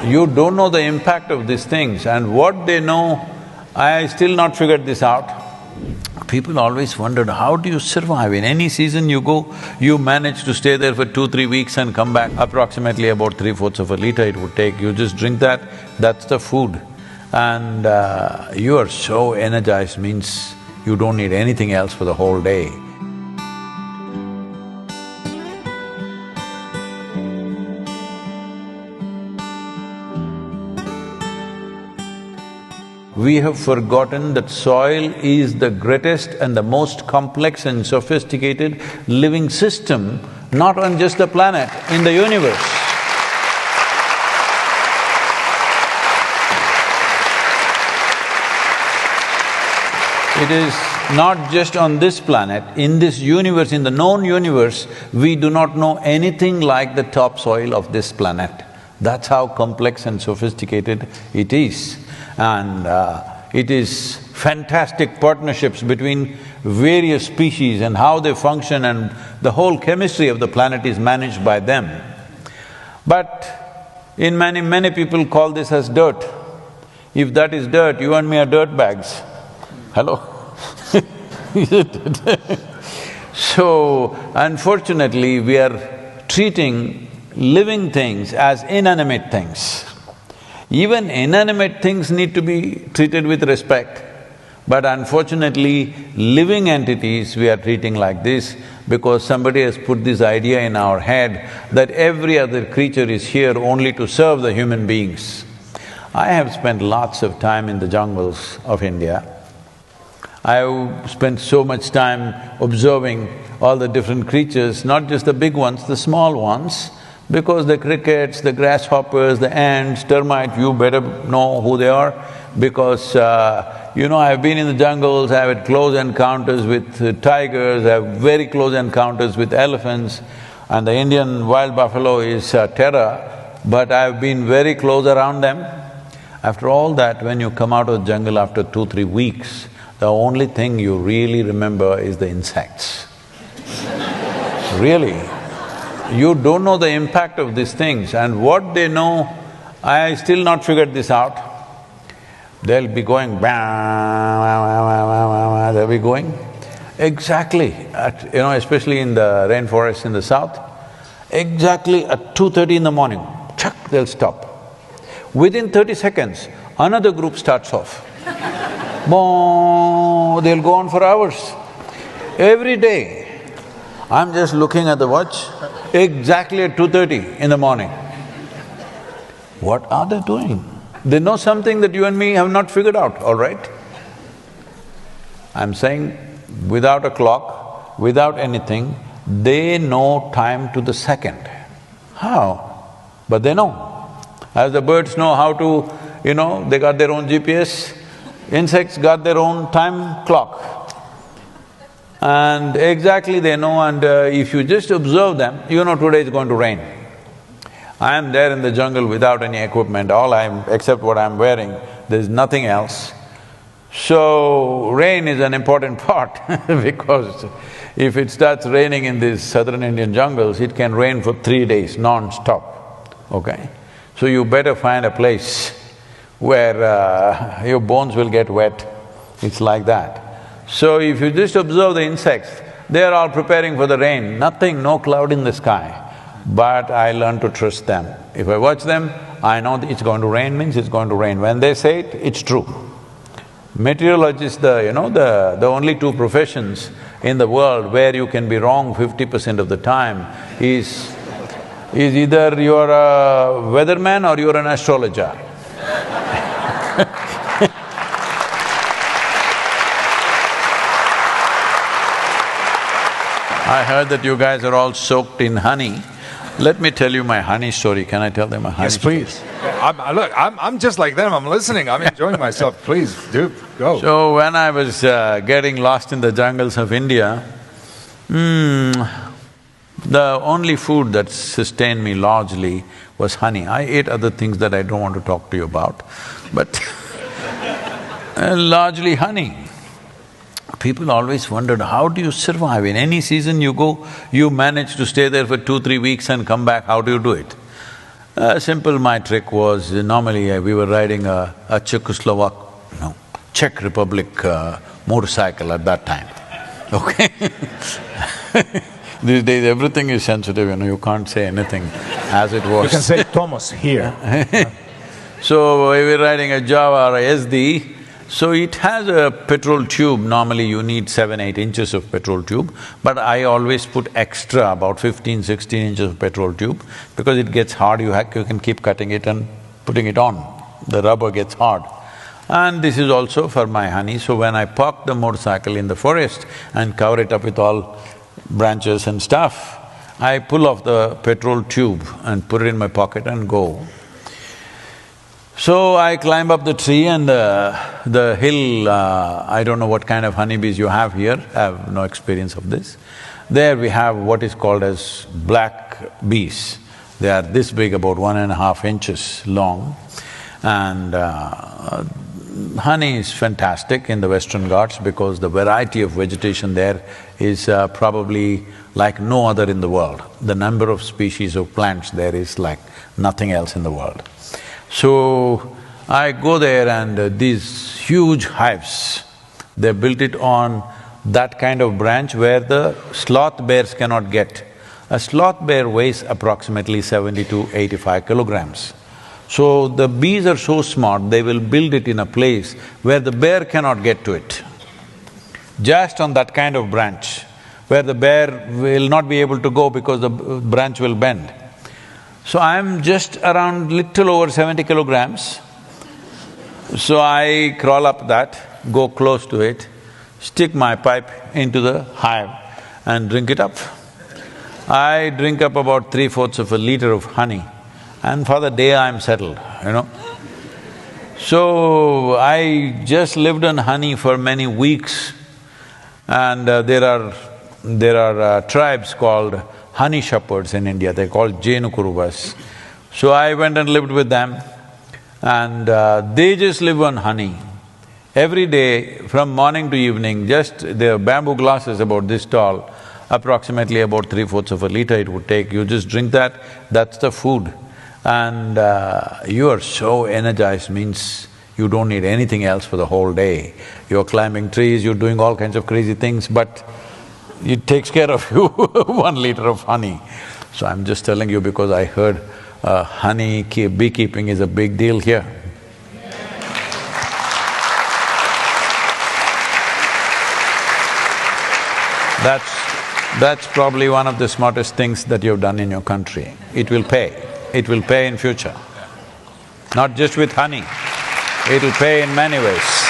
You don't know the impact of these things, and what they know, I still not figured this out. People always wondered, how do you survive? In any season you go, you manage to stay there for 2-3 weeks and come back. Approximately about 3/4 of a liter it would take. You just drink that, that's the food. And you are so energized, means you don't need anything else for the whole day. We have forgotten that soil is the greatest and the most complex and sophisticated living system, not on just the planet, in the universe. It is not just on this planet, in this universe, in the known universe, we do not know anything like the topsoil of this planet. That's how complex and sophisticated it is. And it is fantastic partnerships between various species and how they function, and the whole chemistry of the planet is managed by them. But many people call this as dirt. If that is dirt, you and me are dirt bags. Hello? So, unfortunately, we are treating living things as inanimate things. Even inanimate things need to be treated with respect, but unfortunately, living entities we are treating like this because somebody has put this idea in our head that every other creature is here only to serve the human beings. I have spent lots of time in the jungles of India. I've spent so much time observing all the different creatures, not just the big ones, the small ones, because the crickets, the grasshoppers, the ants, termites, you better know who they are, because I've been in the jungles, I've had close encounters with tigers, I have very close encounters with elephants, and the Indian wild buffalo is terror, but I've been very close around them. After all that, when you come out of the jungle after 2-3 weeks, the only thing you really remember is the insects. Really. You don't know the impact of these things, and what they know, I still not figured this out. They'll be going bang, they'll be going exactly at, especially in the rainforest in the south, exactly at 2:30 in the morning, chuck, they'll stop. Within 30 seconds, another group starts off. They'll go on for hours. Every day, I'm just looking at the watch, exactly at 2:30 in the morning. What are they doing? They know something that you and me have not figured out, all right? I'm saying without a clock, without anything, they know time to the second. How? But they know. As the birds know how to, they got their own GPS, insects got their own time clock. And exactly they know, and if you just observe them, today is going to rain. I am there in the jungle without any equipment, except what I'm wearing, there's nothing else. So, rain is an important part because if it starts raining in these southern Indian jungles, it can rain for 3 days non-stop, okay? So you better find a place where your bones will get wet, it's like that. So if you just observe the insects, they are all preparing for the rain, nothing, no cloud in the sky. But I learn to trust them. If I watch them, I know that it's going to rain means it's going to rain. When they say it, it's true. Meteorologists, the only two professions in the world where you can be wrong 50% of the time is either you're a weatherman or you're an astrologer. I heard that you guys are all soaked in honey. Let me tell you my honey story. Can I tell them a honey story? Yes, please. I'm just like them. I'm listening. I'm enjoying myself. Please, do go. So when I was getting lost in the jungles of India, the only food that sustained me largely was honey. I ate other things that I don't want to talk to you about, but largely honey. People always wondered, how do you survive? In any season you go, you manage to stay there for 2-3 weeks and come back, how do you do it? Simple, my trick was, normally we were riding a Czech Republic motorcycle at that time, okay? These days everything is sensitive, you can't say anything as it was. You can say Thomas here. So we were riding a Java or a SD, so it has a petrol tube. Normally you need 7–8 inches of petrol tube, but I always put extra, about 15–16 inches of petrol tube, because it gets hard, you can keep cutting it and putting it on. The rubber gets hard. And this is also for my honey, so when I park the motorcycle in the forest and cover it up with all branches and stuff, I pull off the petrol tube and put it in my pocket and go. So I climb up the tree and the hill, I don't know what kind of honeybees you have here, I have no experience of this. There we have what is called as black bees. They are this big, about 1.5 inches long, and honey is fantastic in the Western Ghats because the variety of vegetation there is probably like no other in the world. The number of species of plants there is like nothing else in the world. So, I go there and these huge hives, they built it on that kind of branch where the sloth bears cannot get. A sloth bear weighs approximately 70 to 85 kilograms. So, the bees are so smart, they will build it in a place where the bear cannot get to it. Just on that kind of branch, where the bear will not be able to go because the branch will bend. So I'm just around little over 70 kilograms. So I crawl up that, go close to it, stick my pipe into the hive and drink it up. I drink up about 3/4 of a liter of honey, and for the day I'm settled, So I just lived on honey for many weeks, and there are tribes called honey shepherds in India, they're called Jenukuruvas. So I went and lived with them, and they just live on honey. Every day, from morning to evening, just their bamboo glasses about this tall, approximately about 3/4 of a liter it would take, you just drink that, that's the food. And you are so energized, means you don't need anything else for the whole day. You're climbing trees, you're doing all kinds of crazy things, but it takes care of you, 1 liter of honey. So I'm just telling you because I heard honey beekeeping is a big deal here. That's probably one of the smartest things that you've done in your country. It will pay. It will pay in future. Not just with honey, it'll pay in many ways.